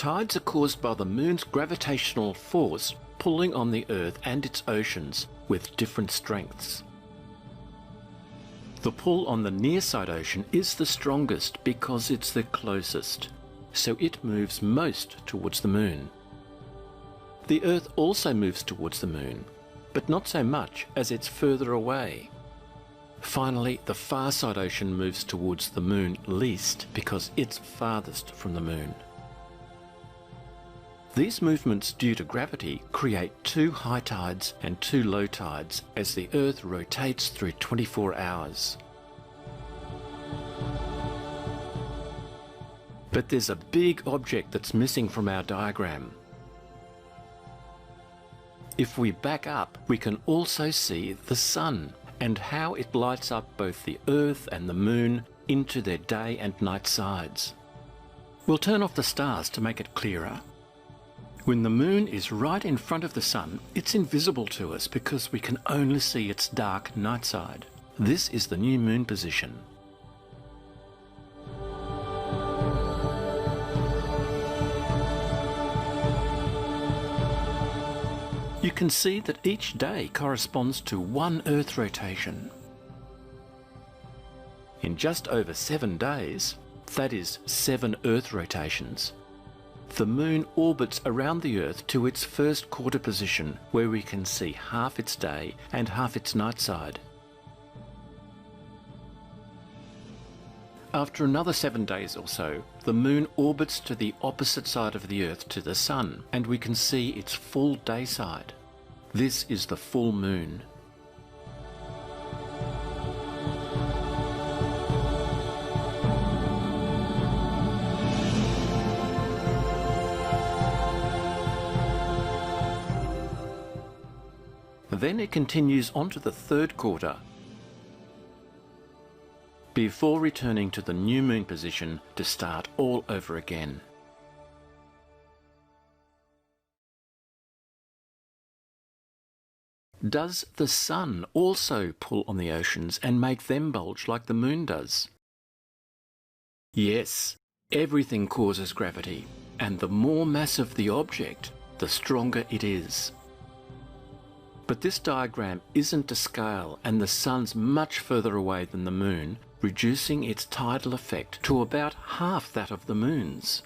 Tides are caused by the moon's gravitational force pulling on the Earth and its oceans with different strengths. The pull on the near-side ocean is the strongest because it's the closest, so it moves most towards the moon. The Earth also moves towards the moon, but not so much as it's further away. Finally, the far-side ocean moves towards the moon least because it's farthest from the moon. These movements due to gravity create 2 high tides and 2 low tides as the Earth rotates through 24 hours. But there's a big object that's missing from our diagram. If we back up, we can also see the Sun and how it lights up both the Earth and the Moon into their day and night sides. We'll turn off the stars to make it clearer. When the Moon is right in front of the Sun, it's invisible to us because we can only see its dark night side. This is the new Moon position. You can see that each day corresponds to 1 Earth rotation. In just over 7 days, that is 7 Earth rotations, the Moon orbits around the Earth to its first quarter position, where we can see half its day and half its night side. After another 7 days or so, the Moon orbits to the opposite side of the Earth to the Sun, and we can see its full day side. This is the full Moon. Then it continues on to the third quarter, before returning to the new Moon position to start all over again. Does the Sun also pull on the oceans and make them bulge like the Moon does? Yes, everything causes gravity, and the more massive the object, the stronger it is. But this diagram isn't to scale, and the Sun's much further away than the Moon, reducing its tidal effect to about half that of the Moon's.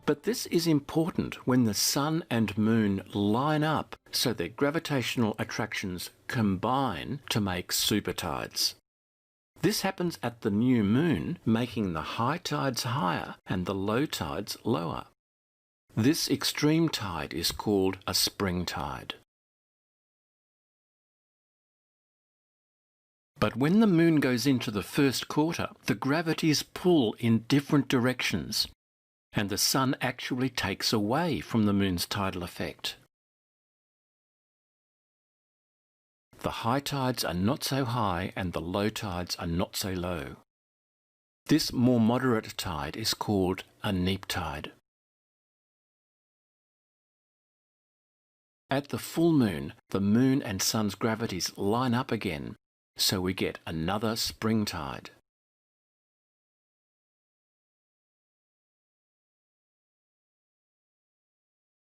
But this is important when the Sun and Moon line up so their gravitational attractions combine to make super tides. This happens at the new Moon, making the high tides higher and the low tides lower. This extreme tide is called a spring tide. But when the Moon goes into the first quarter, the gravities pull in different directions, and the Sun actually takes away from the Moon's tidal effect. The high tides are not so high and the low tides are not so low. This more moderate tide is called a neap tide. At the full Moon, the Moon and Sun's gravities line up again, so we get another spring tide.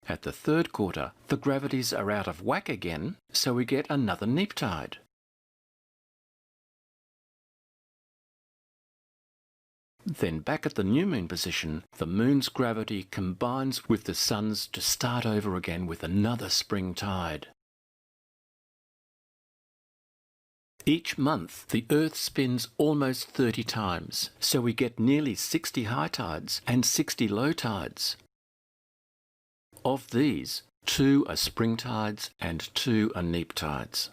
At the third quarter, the gravities are out of whack again, so we get another neap tide. Then back at the new Moon position, the Moon's gravity combines with the Sun's to start over again with another spring tide. Each month, the Earth spins almost 30 times, so we get nearly 60 high tides and 60 low tides. Of these, 2 are spring tides and 2 are neap tides.